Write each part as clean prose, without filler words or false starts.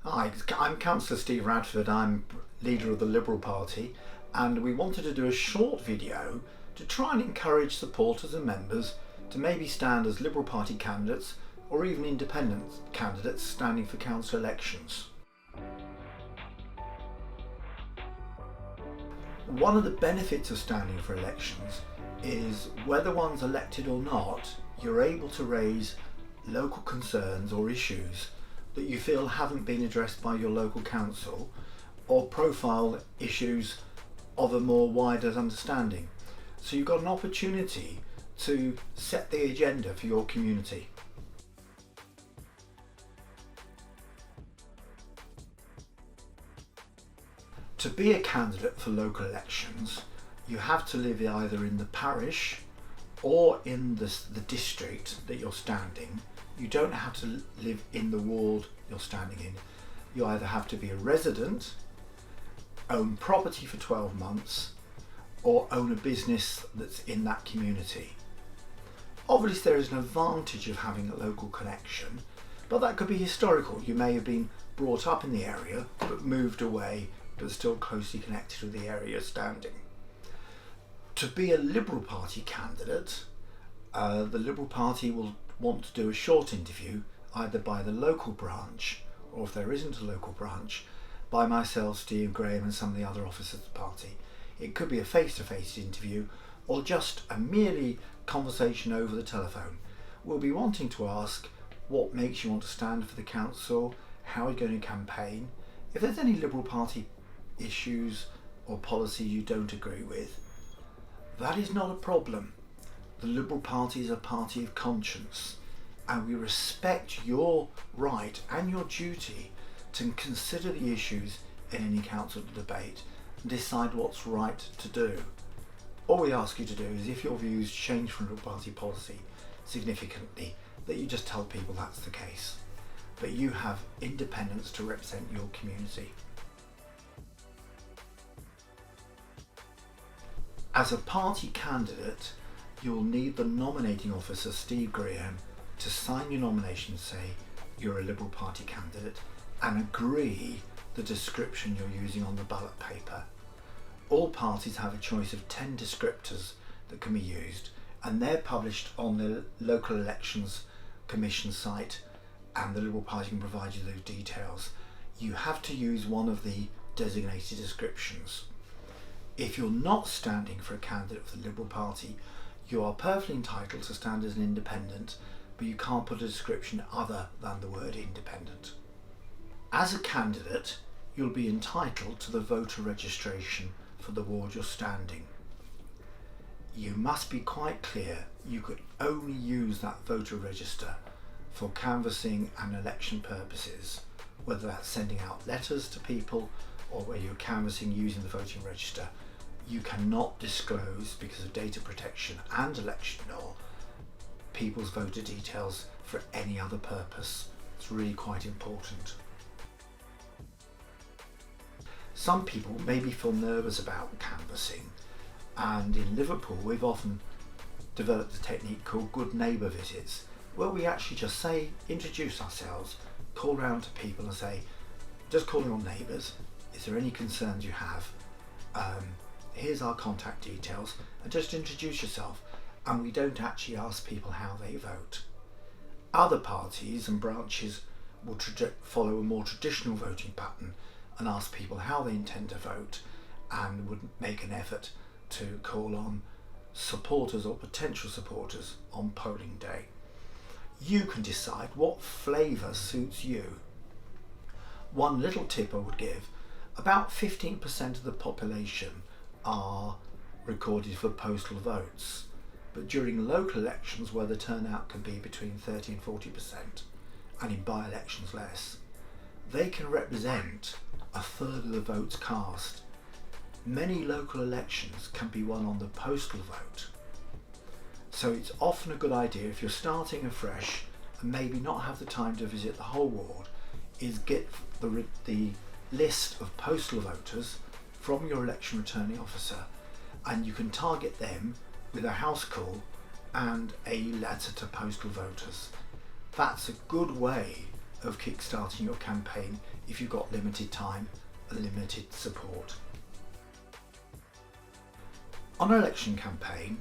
Hi, I'm Councillor Steve Radford. I'm leader of the Liberal Party, and we wanted to do a short video to try and encourage supporters and members to maybe stand as Liberal Party candidates or even independent candidates standing for council elections. One of the benefits of standing for elections is whether one's elected or not, you're able to raise local concerns or issues that you feel haven't been addressed by your local council, or profile issues of a more wider understanding. So you've got an opportunity to set the agenda for your community. To be a candidate for local elections, you have to live either in the parish or in the district that you're standing. You don't have to live in the ward you're standing in. You either have to be a resident, own property for 12 months, or own a business that's in that community. Obviously, there is an advantage of having a local connection, but that could be historical. You may have been brought up in the area, but moved away, but still closely connected with the area you're standing. To be a Liberal Party candidate, the Liberal Party will want to do a short interview either by the local branch, or if there isn't a local branch, by myself, Steve Graham, and some of the other officers of the party. It could be a face-to-face interview or just a merely conversation over the telephone. We'll be wanting to ask what makes you want to stand for the council, how you're going to campaign, if there's any Liberal Party issues or policy you don't agree with. That is not a problem. The Liberal Party is a party of conscience, and we respect your right and your duty to consider the issues in any council debate and decide what's right to do. All we ask you to do is, if your views change from Liberal Party policy significantly, that you just tell people that's the case. But you have independence to represent your community. As a party candidate, you'll need the nominating officer, Steve Graham, to sign your nomination and say you're a Liberal Party candidate and agree the description you're using on the ballot paper. All parties have a choice of 10 descriptors that can be used, and they're published on the local elections commission site, and the Liberal Party can provide you those details. You have to use one of the designated descriptions. If you're not standing for a candidate for the Liberal Party, you are perfectly entitled to stand as an independent, but you can't put a description other than the word independent. As a candidate, you'll be entitled to the voter registration for the ward you're standing. You must be quite clear you could only use that voter register for canvassing and election purposes, whether that's sending out letters to people or where you're canvassing using the voting register. You cannot disclose, because of data protection and election law, people's voter details for any other purpose. It's really quite important. Some people maybe feel nervous about canvassing, and in Liverpool we've often developed a technique called good neighbour visits, where we actually just say, introduce ourselves, call round to people and say, just call your neighbours, is there any concerns you have? Here's our contact details, and just introduce yourself. And we don't actually ask people how they vote. Other parties and branches will follow a more traditional voting pattern and ask people how they intend to vote, and would make an effort to call on supporters or potential supporters on polling day. You can decide what flavour suits you. One little tip I would give: about 15% of the population are recorded for postal votes, but during local elections, where the turnout can be between 30 and 40%, and in by-elections less, they can represent a third of the votes cast. Many local elections can be won on the postal vote, so it's often a good idea, if you're starting afresh and maybe not have the time to visit the whole ward, is get the list of postal voters from your election returning officer, and you can target them with a house call and a letter to postal voters. That's a good way of kickstarting your campaign if you've got limited time and limited support. On an election campaign,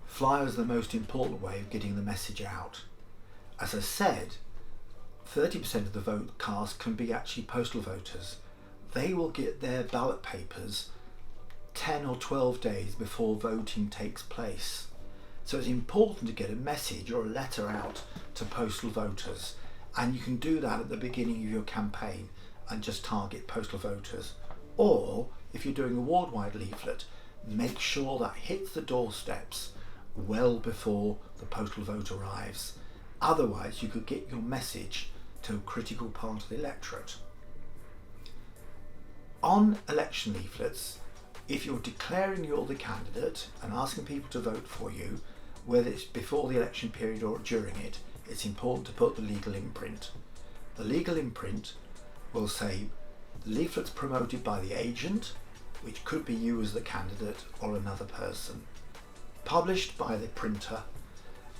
flyers are the most important way of getting the message out. As I said, 30% of the vote cast can be actually postal voters. They will get their ballot papers 10 or 12 days before voting takes place. So it's important to get a message or a letter out to postal voters, and you can do that at the beginning of your campaign and just target postal voters. Or if you're doing a ward-wide leaflet, make sure that hits the doorsteps well before the postal vote arrives. Otherwise, you could get your message to a critical part of the electorate. On election leaflets, if you're declaring you're the candidate and asking people to vote for you, whether it's before the election period or during it, it's important to put the legal imprint. The legal imprint will say the leaflet's promoted by the agent, which could be you as the candidate or another person, published by the printer,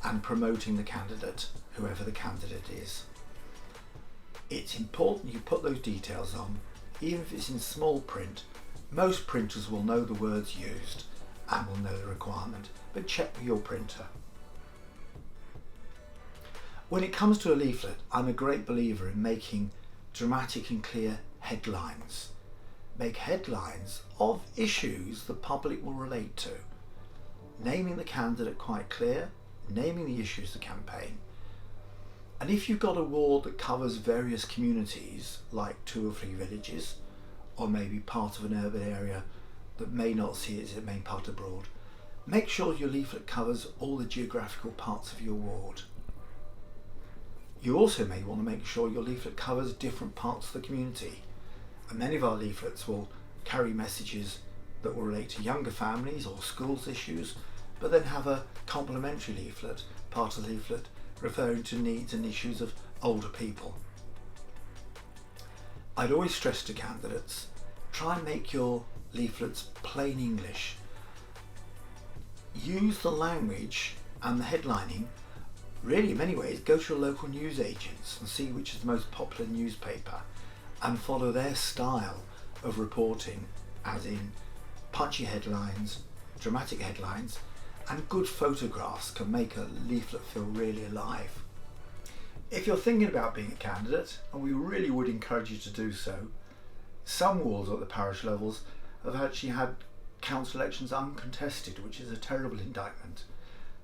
and promoting the candidate, whoever the candidate is. It's important you put those details on, even if it's in small print. Most printers will know the words used and will know the requirement, but check with your printer. When it comes to a leaflet, I'm a great believer in making dramatic and clear headlines. Make headlines of issues the public will relate to, naming the candidate quite clear, naming the issues of the campaign. And if you've got a ward that covers various communities, like 2 or 3 villages, or maybe part of an urban area that may not see it as a main part abroad, make sure your leaflet covers all the geographical parts of your ward. You also may want to make sure your leaflet covers different parts of the community. And many of our leaflets will carry messages that will relate to younger families or schools issues, but then have a complementary leaflet, part of the leaflet, referring to needs and issues of older people. I'd always stress to candidates, try and make your leaflets plain English. Use the language and the headlining. Really, in many ways, go to your local news agents and see which is the most popular newspaper and follow their style of reporting, as in punchy headlines, dramatic headlines, and good photographs can make a leaflet feel really alive. If you're thinking about being a candidate, and we really would encourage you to do so, some wards at the parish levels have actually had council elections uncontested, which is a terrible indictment.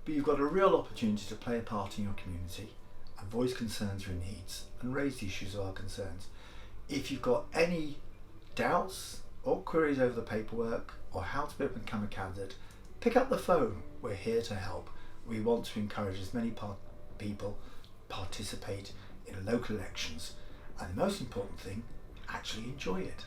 But you've got a real opportunity to play a part in your community and voice concerns or needs and raise the issues of our concerns. If you've got any doubts or queries over the paperwork or how to become a candidate, pick up the phone. We're here to help. We want to encourage as many people participate in local elections, and the most important thing, actually enjoy it.